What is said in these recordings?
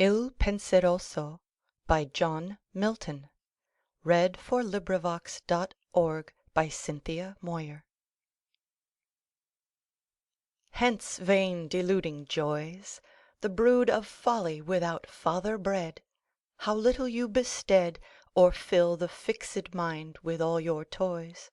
Il Penseroso by John Milton. (1809–1849) Hence, vain deluding joys, the brood Of folly without father bred! How little you bested, Or fill the fixed mind with all your toys!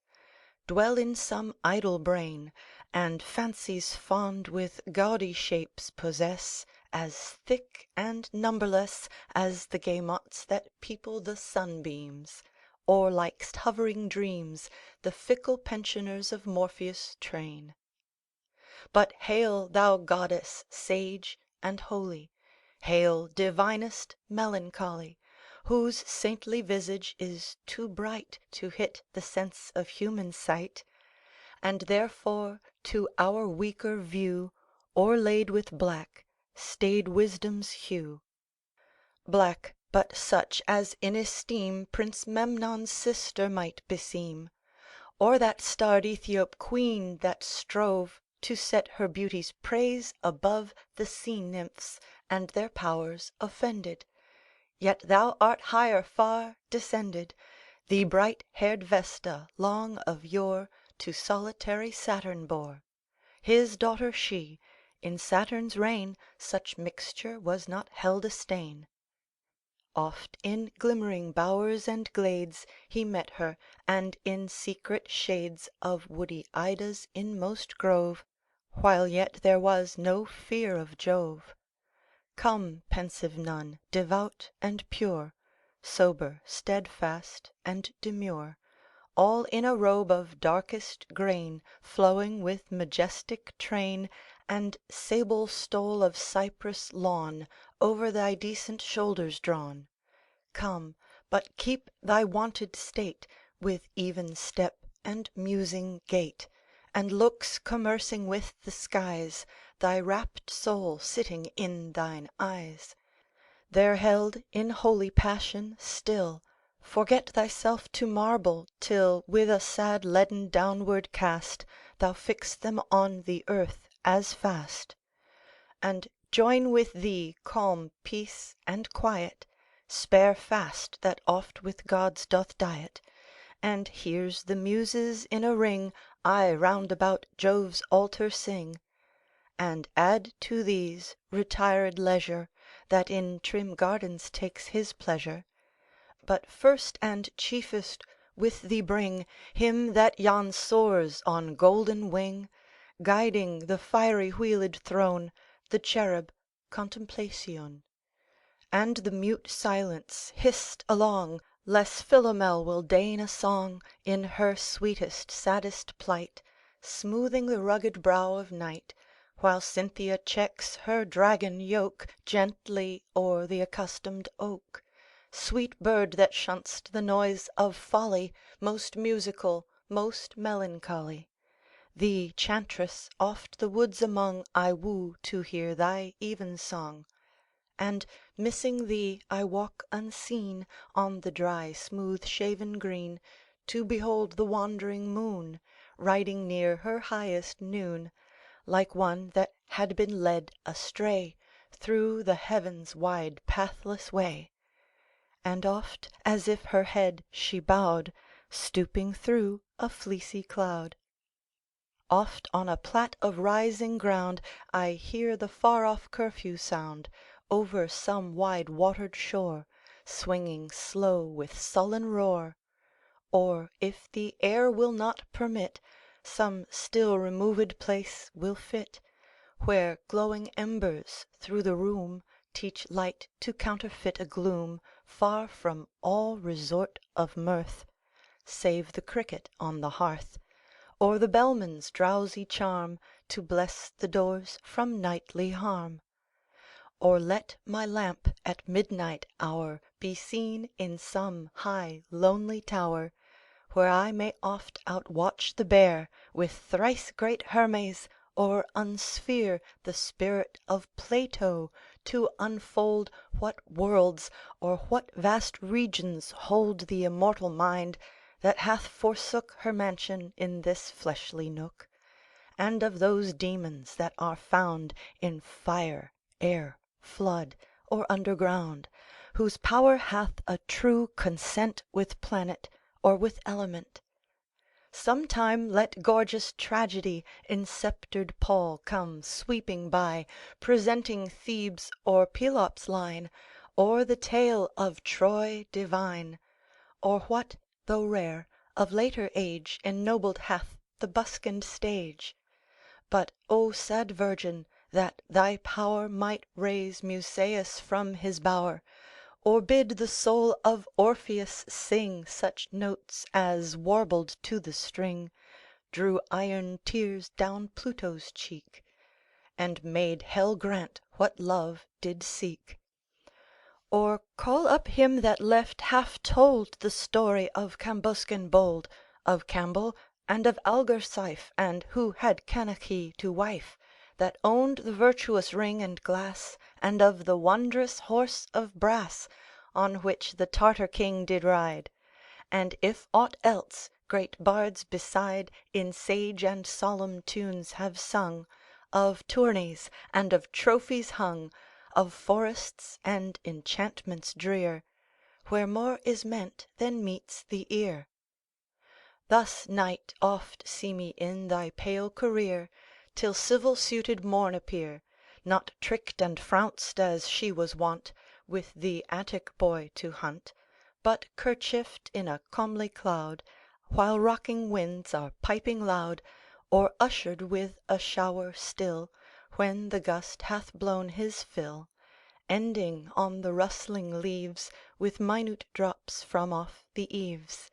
Dwell in some idle brain, And fancies fond with gaudy shapes possess, As thick and numberless As the gay motes that people the sunbeams; Or, like hovering dreams, The fickle pensioners of Morpheus' train. But hail, thou goddess sage and holy! Hail, divinest Melancholy! Whose saintly visage is too bright To hit the sense of human sight, And therefore to our weaker view O'erlaid with black, staid wisdom's hue; Black, but such as in esteem Prince Memnon's sister might beseem; Or that starred Aethiop queen that strove To set her beauty's praise above The sea nymphs, and their powers offended. Yet thou art higher far descended; Thee bright haired Vesta long of yore To solitary Saturn bore; His daughter she: in Saturn's reign Such mixture was not held a stain. Oft in glimmering bowers and glades He met her, and in secret shades Of woody Ida's inmost grove, While yet there was no fear of Jove. Come, pensive nun, devout and pure, Sober, steadfast, and demure, All in a robe of darkest grain Flowing with majestic train, And sable stole of cypress lawn Over thy decent shoulders drawn. Come, but keep thy wonted state, With even step and musing gait, And looks commercing with the skies, Thy rapt soul sitting in thine eyes. There held in holy passion still, Forget thyself to marble, till With a sad leaden downward cast Thou fix them on the earth as fast. And join with thee calm peace and quiet, Spare fast that oft with gods doth diet, And hears the Muses in a ring Aye round about Jove's altar sing. And add to these retired leisure, That in trim gardens takes his pleasure. But first and chiefest with thee bring Him that yon soars on golden wing, Guiding the fiery wheeled throne, The cherub Contemplation. And the mute Silence hist along, Less Philomel will deign a song In her sweetest, saddest plight, Smoothing the rugged brow of night, While Cynthia checks her dragon yoke Gently o'er the accustomed oak. Sweet bird that shunn'st the noise of folly, Most musical, most melancholy! Thee, chantress, oft the woods among I woo to hear thy even song. And, missing thee, I walk unseen On the dry smooth shaven green, To behold the wandering moon, Riding near her highest noon, Like one that had been led astray Through the heaven's wide pathless way. And oft, as if her head she bowed, Stooping through a fleecy cloud. Oft on a plat of rising ground I hear the far off curfew sound, Over some wide watered shore, Swinging slow with sullen roar. Or, if the air will not permit, Some still removed place will fit, Where glowing embers through the room Teach light to counterfeit a gloom Far from all resort of mirth, Save the cricket on the hearth, Or the bellman's drowsy charm To bless the doors from nightly harm. Or let my lamp at midnight hour Be seen in some high lonely tower, Where I may oft outwatch the bear With thrice great Hermes, or unsphere The spirit of Plato, to unfold What worlds, or what vast regions hold The immortal mind that hath forsook Her mansion in this fleshly nook, And of those demons that are found In fire, air, flood, or underground, whose power hath a true consent with planet or with element. Sometime let gorgeous tragedy in sceptred pall come sweeping by, presenting Thebes or Pelops' line, or the tale of Troy divine, or what, though rare, of later age ennobled hath the buskined stage. But, O sad virgin, that thy power might raise Musaeus from his bower, or bid the soul of Orpheus sing such notes as, warbled to the string, drew iron tears down Pluto's cheek, and made hell grant what love did seek. Or call up him that left half told the story of Cambuscan bold, of Campbell and of Algarsife, and who had Canachie to wife, that owned the virtuous ring and glass, and of the wondrous horse of brass, on which the Tartar king did ride. And if aught else, great bards beside in sage and solemn tunes have sung, of tourneys and of trophies hung, of forests and enchantments drear, where more is meant than meets the ear. Thus, night, oft see me in thy pale career, till civil suited morn appear, not tricked and frounced as she was wont, with the Attic boy to hunt, but kerchiefed in a comely cloud, while rocking winds are piping loud, or ushered with a shower still, when the gust hath blown his fill, ending on the rustling leaves with minute drops from off the eaves.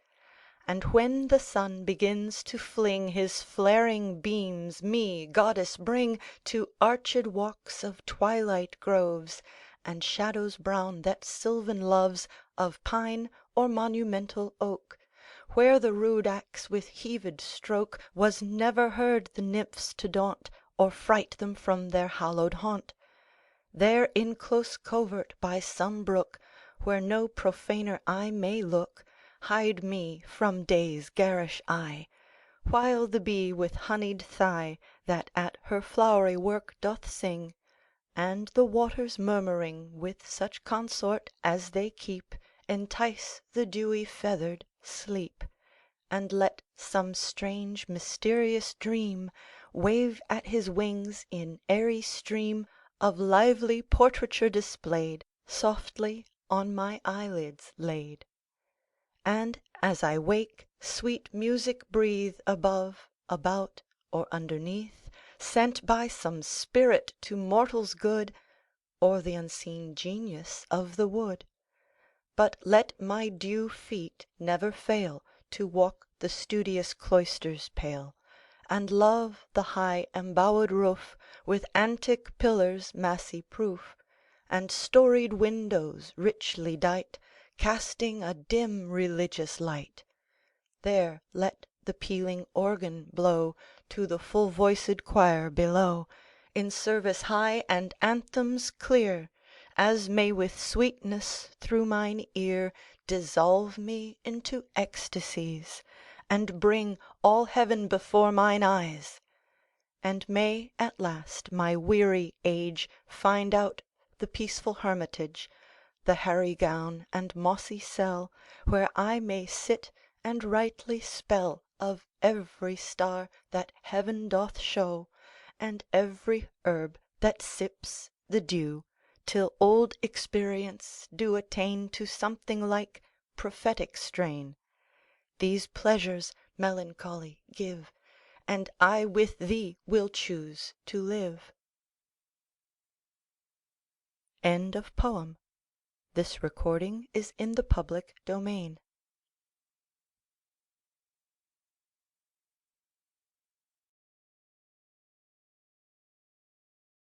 And when the sun begins to fling his flaring beams, me, goddess, bring to arched walks of twilight groves, and shadows brown that sylvan loves of pine or monumental oak, where the rude axe with heaved stroke was never heard the nymphs to daunt, or fright them from their hallowed haunt. There in close covert by some brook, where no profaner eye may look, hide me from day's garish eye, while the bee with honeyed thigh, that at her flowery work doth sing, and the waters murmuring with such consort as they keep, entice the dewy feathered sleep, and let some strange mysterious dream wave at his wings in airy stream of lively portraiture displayed, softly on my eyelids laid. And as I wake, sweet music breathe above, about, or underneath, sent by some spirit to mortals good, or the unseen genius of the wood. But let my dew feet never fail to walk the studious cloisters pale, and love the high embowed roof, with antique pillars massy proof, and storied windows richly dight, casting a dim religious light. There let the pealing organ blow to the full voiced choir below, in service high and anthems clear, as may with sweetness through mine ear dissolve me into ecstasies, and bring all heaven before mine eyes. And may at last my weary age find out the peaceful hermitage, the hairy gown and mossy cell, where I may sit and rightly spell of every star that heaven doth show, and every herb that sips the dew, till old experience do attain to something like prophetic strain. These pleasures, Melancholy, give, and I with thee will choose to live. End of poem. This recording is in the public domain.